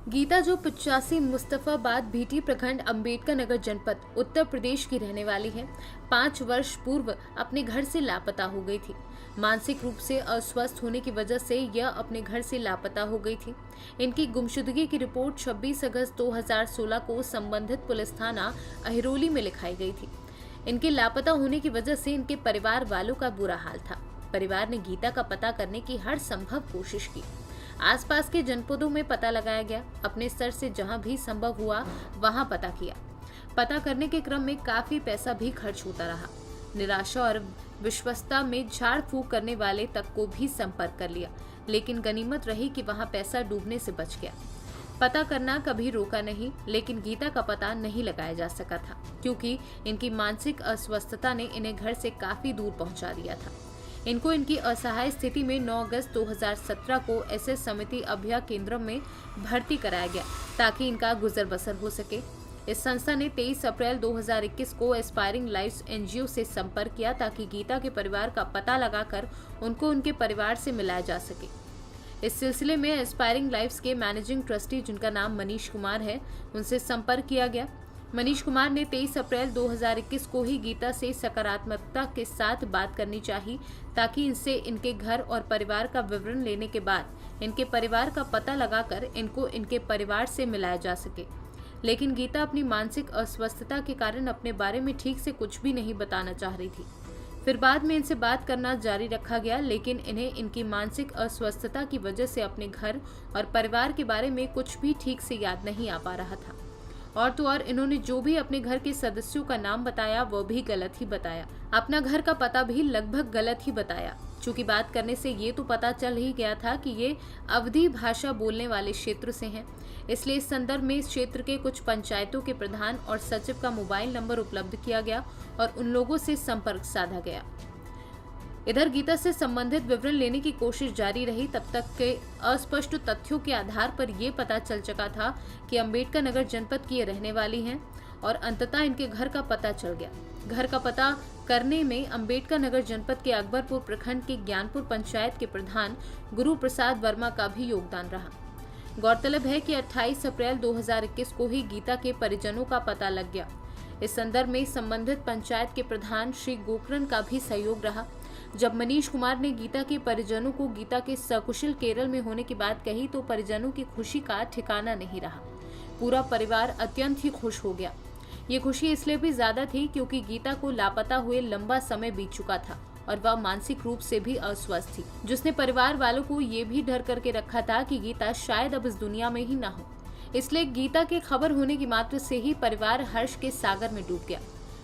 गीता जो 85 मुस्तफाबाद भीटी प्रखंड अंबेडकर नगर जनपद उत्तर प्रदेश की रहने वाली है, 5 वर्ष पूर्व अपने घर से लापता हो गई थी। मानसिक रूप से अस्वस्थ होने की वजह से यह अपने घर से लापता हो गई थी। इनकी गुमशुदगी की रिपोर्ट 26 अगस्त 2016 को संबंधित पुलिस थाना अहिरोली में लिखाई गई थी। इनके लापता होने की वजह से इनके परिवार वालों का बुरा हाल था। परिवार ने गीता का पता करने की हर संभव कोशिश की। आसपास के जनपदों में पता लगाया गया, अपने स्तर से जहां भी संभव हुआ वहां पता किया। पता करने के क्रम में काफी पैसा भी खर्च होता रहा। निराशा और विश्वस्तता में झाड़ फूक करने वाले तक को भी संपर्क कर लिया, लेकिन गनीमत रही कि वहां पैसा डूबने से बच गया। पता करना कभी रोका नहीं, लेकिन गीता का पता नहीं लगाया जा सका था, क्योंकि इनकी मानसिक अस्वस्थता ने इन्हें घर से काफी दूर पहुंचा दिया था। इनको इनकी असहाय स्थिति में 9 अगस्त 2017 को एसएस समिति अभया केंद्र में भर्ती कराया गया, ताकि इनका गुजर बसर हो सके। इस संस्था ने 23 अप्रैल 2021 को एस्पायरिंग लाइव्स एनजीओ से संपर्क किया, ताकि गीता के परिवार का पता लगाकर उनको उनके परिवार से मिलाया जा सके। इस सिलसिले में एस्पायरिंग लाइव्स के मैनेजिंग ट्रस्टी, जिनका नाम मनीष कुमार है, उनसे संपर्क किया गया। मनीष कुमार ने 23 अप्रैल 2021 को ही गीता से सकारात्मकता के साथ बात करनी चाहिए, ताकि इनसे इनके घर और परिवार का विवरण लेने के बाद इनके परिवार का पता लगाकर इनको इनके परिवार से मिलाया जा सके। लेकिन गीता अपनी मानसिक अस्वस्थता के कारण अपने बारे में ठीक से कुछ भी नहीं बताना चाह रही थी। फिर बाद में इनसे बात करना जारी रखा गया, लेकिन इन्हें इनकी मानसिक अस्वस्थता की वजह से अपने घर और परिवार के बारे में कुछ भी ठीक से याद नहीं आ पा रहा था। और तो और इन्होंने जो भी अपने घर के सदस्यों का नाम बताया वो भी गलत ही बताया, अपना घर का पता भी लगभग गलत ही बताया। चूंकि बात करने से ये तो पता चल ही गया था कि ये अवधी भाषा बोलने वाले क्षेत्र से हैं, इसलिए इस संदर्भ में इस क्षेत्र के कुछ पंचायतों के प्रधान और सचिव का मोबाइल नंबर उपलब्ध किया गया और उन लोगों से संपर्क साधा गया। इधर गीता से संबंधित विवरण लेने की कोशिश जारी रही, तब तक के अस्पष्ट तथ्यों के आधार पर ये पता चल चुका था कि अंबेडकर नगर जनपद की ये रहने वाली हैं, और अंततः इनके घर का पता चल गया। घर का पता करने में अंबेडकर नगर जनपद के अकबरपुर प्रखंड के ज्ञानपुर पंचायत के प्रधान गुरु प्रसाद वर्मा का भी योगदान रहा। गौरतलब है कि 28 अप्रैल 2021 को ही गीता के परिजनों का पता लग गया। इस संदर्भ में संबंधित पंचायत के प्रधान श्री गोकरण का भी सहयोग रहा। जब मनीष कुमार ने गीता के परिजनों को गीता के सकुशल केरल में होने की बात कही, तो परिजनों की खुशी का ठिकाना नहीं रहा। पूरा परिवार अत्यंत ही खुश हो गया। ये खुशी इसलिए भी ज्यादा थी क्योंकि गीता को लापता हुए लंबा समय बीत चुका था और वह मानसिक रूप से भी अस्वस्थ थी, जिसने परिवार वालों को ये भी डर करके रखा था कि गीता शायद अब इस दुनिया में ही ना हो। इसलिए गीता के खबर होने की मात्र से ही परिवार हर्ष के सागर में डूब गया।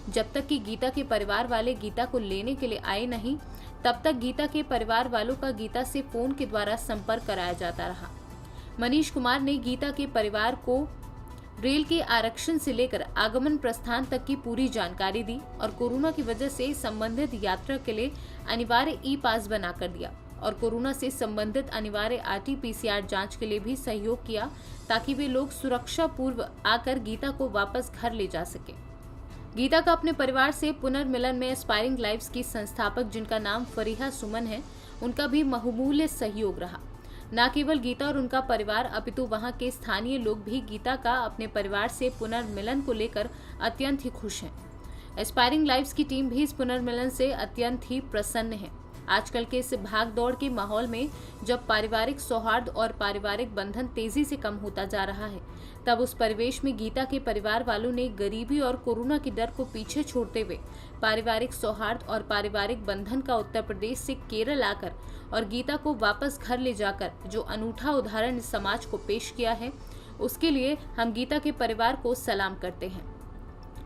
जब तक कि गीता के परिवार वाले गीता को लेने के लिए आए नहीं, तब तक गीता के परिवार वालों का गीता से फोन के द्वारा संपर्क कराया जाता रहा। मनीष कुमार ने गीता के परिवार को रेल के आरक्षण से लेकर आगमन प्रस्थान तक की पूरी जानकारी दी और कोरोना की वजह से संबंधित यात्रा के लिए अनिवार्य ई पास बनाकर दिया और कोरोना से संबंधित अनिवार्य RT-PCR जांच के लिए भी सहयोग किया, ताकि वे लोग सुरक्षा पूर्व आकर गीता को वापस घर ले जा सके। गीता का अपने परिवार से पुनर्मिलन में एस्पायरिंग लाइव्स की संस्थापक, जिनका नाम फरीहा सुमन है, उनका भी बहुमूल्य सहयोग रहा। न केवल गीता और उनका परिवार, अपितु वहां के स्थानीय लोग भी गीता का अपने परिवार से पुनर्मिलन को लेकर अत्यंत ही खुश हैं। एस्पायरिंग लाइव्स की टीम भी इस पुनर्मिलन से अत्यंत ही प्रसन्न है। आजकल के इस भाग दौड़ के माहौल में जब पारिवारिक सौहार्द और पारिवारिक बंधन तेजी से कम होता जा रहा है, तब उस परिवेश में गीता के परिवार वालों ने गरीबी और कोरोना के डर को पीछे छोड़ते हुए पारिवारिक सौहार्द और पारिवारिक बंधन का उत्तर प्रदेश से केरल आकर और गीता को वापस घर ले जाकर जो अनूठा उदाहरण इस समाज को पेश किया है, उसके लिए हम गीता के परिवार को सलाम करते हैं।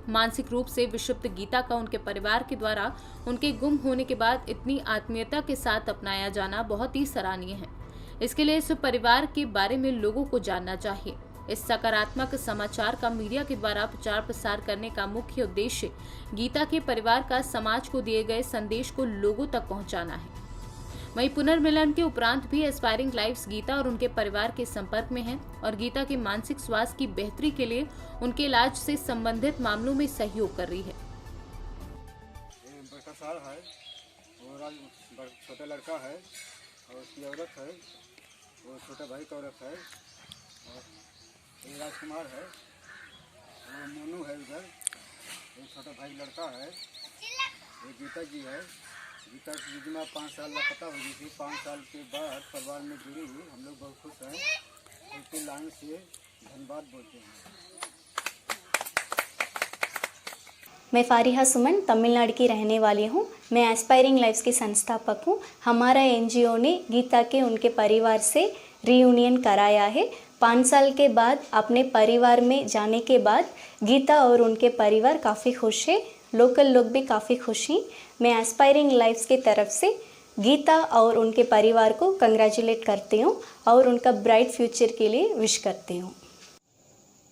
मानसिक रूप से विक्षिप्त गीता का उनके परिवार के द्वारा उनके गुम होने के बाद इतनी आत्मीयता के साथ अपनाया जाना बहुत ही सराहनीय है। इसके लिए इस परिवार के बारे में लोगों को जानना चाहिए। इस सकारात्मक समाचार का मीडिया के द्वारा प्रचार प्रसार करने का मुख्य उद्देश्य गीता के परिवार का समाज को दिए गए संदेश को लोगों तक पहुंचाना है। वहीं पुनर्मिलन के उपरांत भी एस्पायरिंग लाइव्स गीता और उनके परिवार के संपर्क में हैं और गीता के मानसिक स्वास्थ्य की बेहतरी के लिए उनके इलाज से संबंधित मामलों में सहयोग कर रही है। बड़का साल है और छोटा लड़का है और उसकी औरत है और छोटा भाई का औरत है और एक राजकुमार है, वो मोनू है उधर, एक छोटा भाई लड़का है, एक गीता जी है। गीता जी में 5 साल लापता हो गई थी। 5 साल के बाद परिवार में जुड़ी, हम लोग बहुत खुश हैं। उनकी लाइन से धन्यवाद बोलते हैं। मैं फारिहा सुमन तमिलनाडु की रहने वाली हूँ। मैं एस्पायरिंग लाइफ्स की संस्थापक हूँ। हमारा एनजीओ ने गीता के उनके परिवार से रीयूनियन कराया है। 5 साल के बाद अपने परिवार में जाने के बाद गीता और उनके परिवार काफ़ी खुश है। लोकल लोग भी काफ़ी खुश हैं। मैं एस्पायरिंग लाइफ्स की तरफ से गीता और उनके परिवार को कंग्रेचुलेट करती हूँ और उनका ब्राइट फ्यूचर के लिए विश करती हूँ।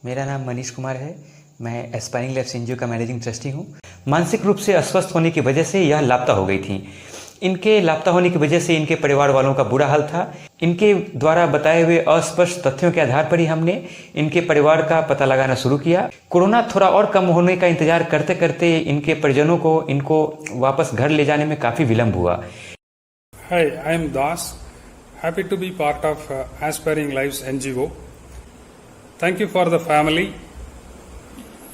मेरा नाम मनीष कुमार है। मैं एस्पायरिंग लाइफ्स एनजीओ का मैनेजिंग ट्रस्टी हूँ। मानसिक रूप से अस्वस्थ होने की वजह से यह लापता हो गई थी। इनके लापता होने की वजह से इनके परिवार वालों का बुरा हाल था। इनके द्वारा बताए हुए अस्पष्ट तथ्यों के आधार पर ही हमने इनके परिवार का पता लगाना शुरू किया। कोरोना थोड़ा और कम होने का इंतजार करते करते इनके परिजनों को इनको वापस घर ले जाने में काफ़ी विलम्ब हुआ। Hi, I am Das. Happy to be part of Aspiring Lives NGO. Thank you for the family.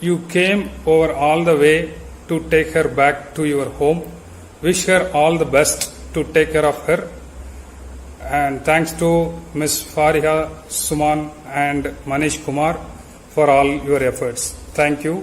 You came over all the way to take her back to your home. Wish her all the best to take care of her. And thanks to Ms. Fariha Suman and Manish Kumar for all your efforts. Thank you.